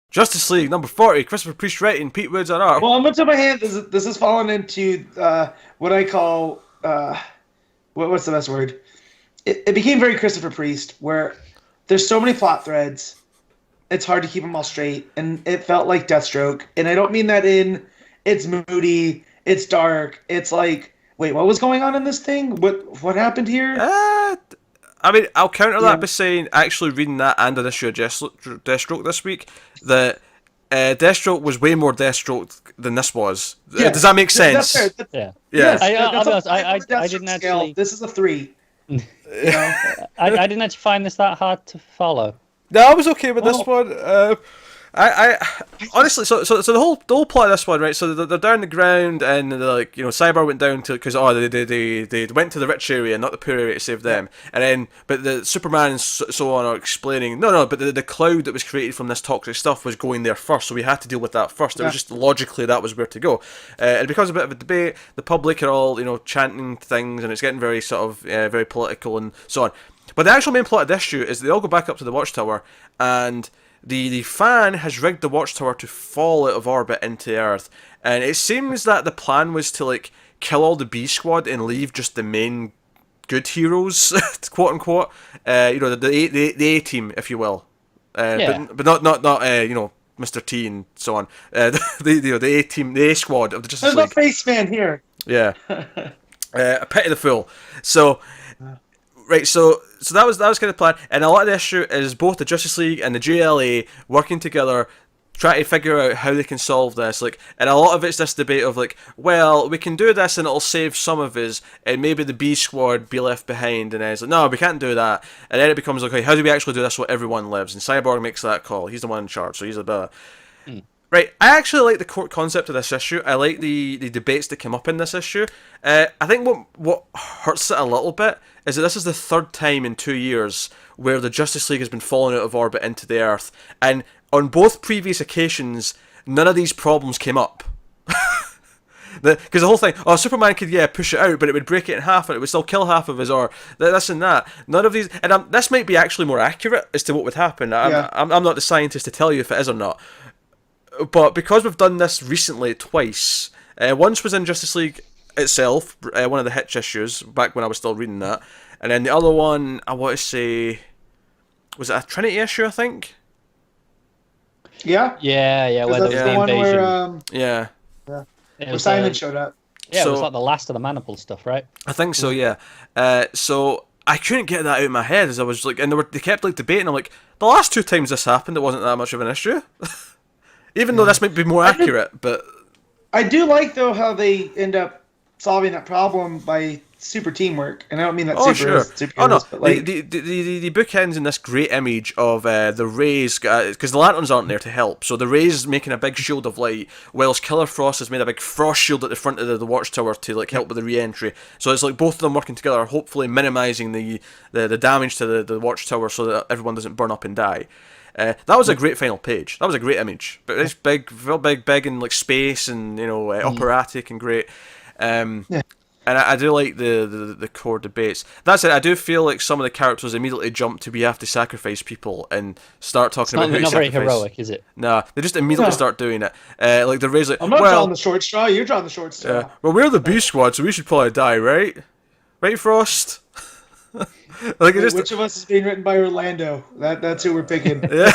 Justice League number 40, Christopher Priest writing, Pete Woods on art. Well, I'm going to my hand. This has fallen into what I call what's the best word? It became very Christopher Priest, where there's so many plot threads, it's hard to keep them all straight, and it felt like Deathstroke. And I don't mean that in it's moody, it's dark, it's like, wait, what was going on in this thing? What happened here? I mean, I'll counter that by saying, actually reading that and an issue of Deathstroke this week, that Deathstroke was way more Deathstroke than this was. Yeah. Does that make sense? That's fair. Yeah. Yes, I'll be honest, I didn't scale. actually. This is a 3. You know? I didn't actually find this that hard to follow. No, I was okay with this one. I honestly, so the whole plot of this one, right? So they're down the ground, and they're like, Cyborg went down to because they went to the rich area, not the poor area, to save them. And then, but the Superman and so on are explaining, but the cloud that was created from this toxic stuff was going there first, so we had to deal with that first. It was just logically that was where to go. It becomes a bit of a debate. The public are all chanting things, and it's getting very sort of very political and so on. But the actual main plot of this issue is they all go back up to the Watchtower, and the fan has rigged the Watchtower to fall out of orbit into the Earth, and it seems that the plan was to kill all the B Squad and leave just the main good heroes, quote unquote. The A team, if you will. But not Mr. T and so on. The A team, the A Squad of the Justice League. There's no face man here. Yeah. A pity the fool. So. Right, so that was kind of the plan, and a lot of the issue is both the Justice League and the JLA working together, trying to figure out how they can solve this. And a lot of it's this debate of well, we can do this and it'll save some of us, and maybe the B Squad be left behind. And then it's no, we can't do that. And then it becomes okay, how do we actually do this so everyone lives? And Cyborg makes that call. He's the one in charge, so he's a bit. Right, I actually like the core concept of this issue. I like the debates that come up in this issue. I think what hurts it a little bit is that this is the third time in 2 years where the Justice League has been falling out of orbit into the Earth, and on both previous occasions, none of these problems came up. Because the whole thing, Superman could push it out, but it would break it in half, and it would still kill half of us, or this and that. None of these, and this might be actually more accurate as to what would happen. I'm not the scientist to tell you if it is or not. But because we've done this recently twice, once was in Justice League itself, one of the Hitch issues, back when I was still reading that, and then the other one, I want to say, was it a Trinity issue, I think? Yeah? Yeah, where there was the invasion. Where Simon showed up. Yeah, it was like the last of the Maniple stuff, right? I think so, yeah. So I couldn't get that out of my head, as I was and they kept debating, I'm like, the last 2 times this happened, it wasn't that much of an issue. Even though this might be more accurate, but... I do like, though, how they end up solving that problem by super teamwork. And I don't mean that superheroes, but the book ends in this great image of the Rays, because the Lanterns aren't there to help, so the Rays making a big shield of light, whilst Killer Frost has made a big frost shield at the front of the Watchtower to help with the re-entry. So it's both of them working together, hopefully minimising the damage to the Watchtower so that everyone doesn't burn up and die. That was a great final page. That was a great image. But it's big in space and operatic and great. And I do like the core debates. That said, I do feel like some of the characters immediately jump to we have to sacrifice people and start talking about. It's not very heroic, is it? Nah, they just immediately start doing it. The Rays I'm not drawing the short straw. You're drawing the short straw. Well, we're the B Squad, so we should probably die, right? Right, Frost. Which of us is being written by Orlando? That's who we're picking. Yeah.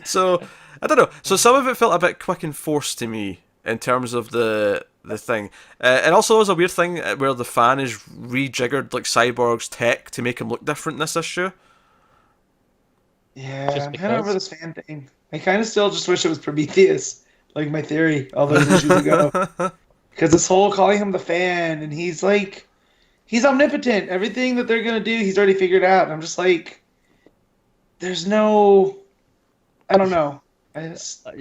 So I don't know. So some of it felt a bit quick and forced to me in terms of the thing, and also there was a weird thing where the fan is rejiggered Cyborg's tech to make him look different in this issue. Yeah, I'm kind of over this fan thing. I kind of still just wish it was Prometheus, like my theory all those issues ago. Because this whole calling him the fan, and he's omnipotent. Everything that they're going to do, he's already figured out. And I'm just there's no... I don't know. It's a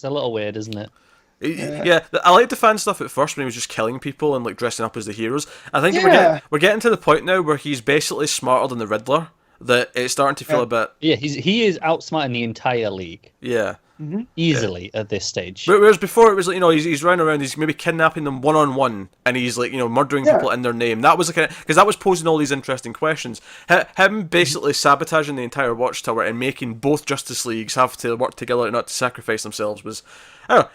little weird, isn't it? Yeah, I liked the fan stuff at first when he was just killing people and dressing up as the heroes. I think we're getting to the point now where he's basically smarter than the Riddler. That it's starting to feel a bit... Yeah, he is outsmarting the entire league. Yeah. easily at this stage. Whereas before it was like, he's running around, he's maybe kidnapping them one-on-one, and he's like, murdering people in their name. That was because that was posing all these interesting questions. Him basically sabotaging the entire Watchtower and making both Justice Leagues have to work together and not to sacrifice themselves was, I don't know.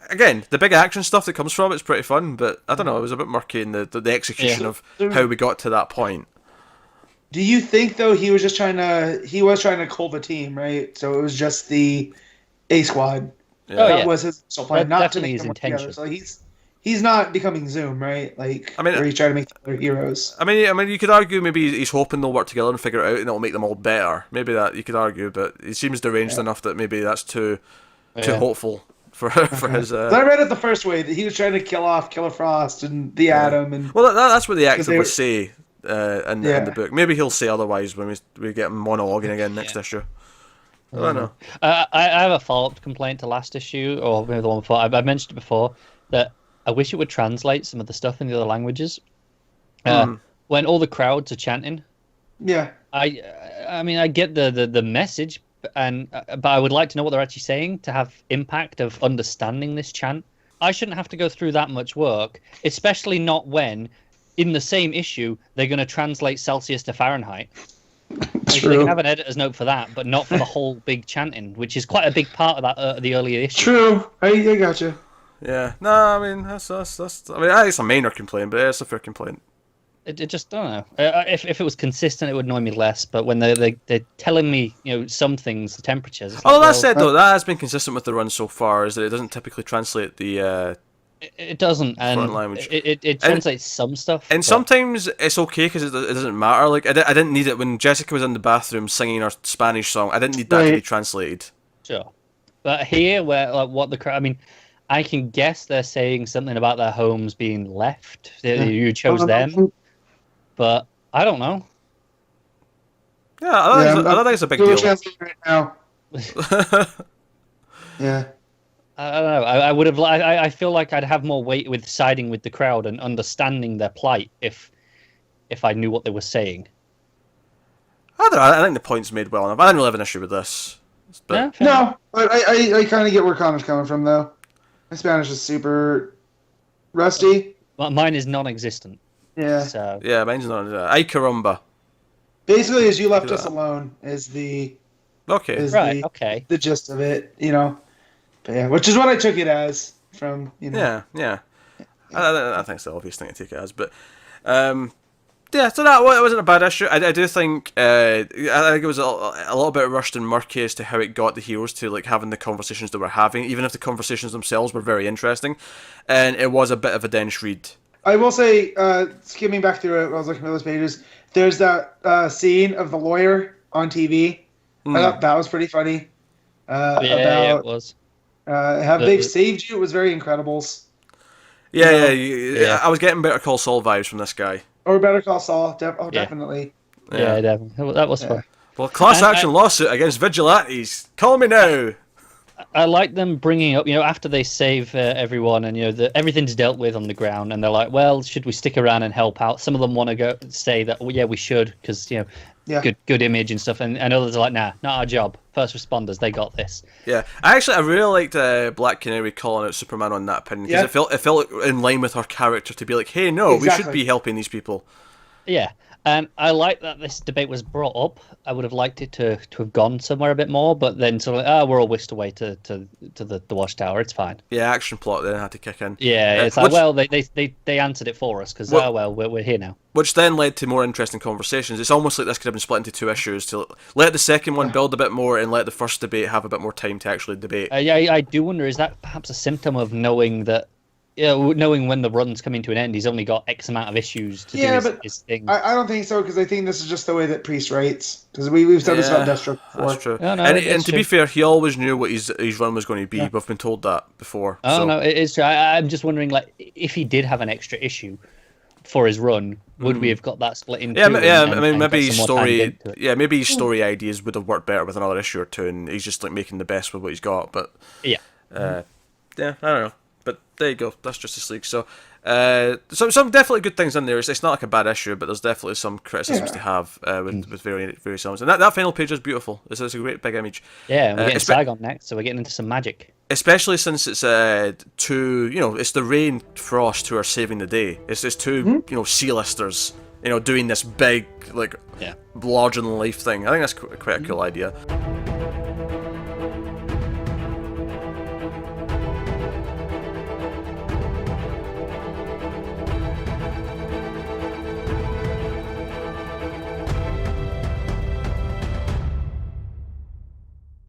Again, the big action stuff that comes from it's pretty fun, but I don't know, it was a bit murky in the execution of how we got to that point. Do you think though he was trying to cull the team, right? So it was just the A Squad. Yeah. That was his plan, not to definitely make his them work intention. together. So he's not becoming Zoom, right? Like, where he's trying to make other heroes. I mean, you could argue maybe he's hoping they'll work together and figure it out, and it'll make them all better. Maybe that you could argue, but he seems deranged enough that maybe that's too hopeful for his. I read it the first way that he was trying to kill off Killer Frost and the Atom, and that's what the actor would say in the book. Maybe he'll say otherwise when we get him monologuing again next issue. I don't know. I have a follow-up complaint to last issue, or maybe the one before. I've mentioned it before, that I wish it would translate some of the stuff in the other languages. When all the crowds are chanting. Yeah. I mean, I get the message, but I would like to know what they're actually saying to have impact of understanding this chant. I shouldn't have to go through that much work, especially not when, in the same issue, they're going to translate Celsius to Fahrenheit. They can have an editor's note for that, but not for the whole big chanting, which is quite a big part of that the earlier issue. True, I gotcha. Yeah, no, I mean that's. I mean, it's a minor complaint, but it's a fair complaint. It just, I don't know. If it was consistent, it would annoy me less. But when they're telling me, some things, the temperatures. That said, though, that has been consistent with the run so far. Is that it doesn't typically translate the. It doesn't, and language. It translates some stuff. And sometimes it's okay because it doesn't matter. Like I didn't need it when Jessica was in the bathroom singing her Spanish song. I didn't need that to be translated. Sure, but here, where what the crowd, I mean, I can guess they're saying something about their homes being left. You chose them, but I don't know. Yeah, I don't think it's a big deal. Right now. Yeah. I don't know. I would have. I feel like I'd have more weight with siding with the crowd and understanding their plight if I knew what they were saying. I don't know. I think the point's made well enough. I didn't really have an issue with this. But... No, but I kind of get where Connor's coming from, though. My Spanish is super rusty. Well, mine is non-existent. Yeah. So. Yeah, mine's not. Ay caramba. Basically, as you left us alone is the. Okay. Okay. The gist of it, But yeah, which is what I took it as from, Yeah. I think it's the obvious thing to take it as, but yeah. So that wasn't a bad issue. I do think I think it was a little bit rushed and murky as to how it got the heroes to like having the conversations they were having, even if the conversations themselves were very interesting, and it was a bit of a dense read. I will say, skimming back through it, when I was looking at those pages, there's that scene of the lawyer on TV. I thought that was pretty funny. Yeah, it was. How they've saved you was very Incredibles. Yeah. I was getting Better Call Saul vibes from this guy. Or Better Call Saul, definitely. Yeah, definitely. That was fun. Well, class action lawsuit against vigilantes. Call me now. I like them bringing up, after they save everyone and everything's dealt with on the ground, and they're like, well, should we stick around and help out? Some of them want to say that, we should, because good image and stuff, and others are like, nah, not our job. First responders, they got this. Yeah, I really liked Black Canary calling out Superman on that opinion, because it felt in line with her character to be like, hey, no, we should be helping these people. Yeah. And I like that this debate was brought up. I would have liked it to have gone somewhere a bit more, but then sort of we're all whisked away to the Watchtower. It's fine. Yeah, action plot then had to kick in. Yeah, it's like, they answered it for us because we're here now. Which then led to more interesting conversations. It's almost like this could have been split into two issues to let the second one build a bit more and let the first debate have a bit more time to actually debate. I do wonder, is that perhaps a symptom of knowing that? Knowing when the run's coming to an end, he's only got X amount of issues to do his thing. I don't think so, because I think this is just the way that Priest writes. Because we've said this about Deathstroke before. That's true. And to be fair, he always knew what his run was going to be. Yeah. We've been told that before. No, it is true. I'm just wondering, like, if he did have an extra issue for his run, would we have got that split into? Maybe his story. Yeah, maybe his story ideas would have worked better with another issue or two, and he's just like making the best with what he's got. But yeah, I don't know. But there you go. That's Justice League. So, some definitely good things in there. It's not like a bad issue, but there's definitely some criticisms to have with various elements. And that final page is beautiful. It's a great big image. Yeah, and we're getting Saigon next, so we're getting into some magic. Especially since it's it's the Rain Frost who are saving the day. It's just two C-listers, doing this big, larger than life thing. I think that's quite a cool idea.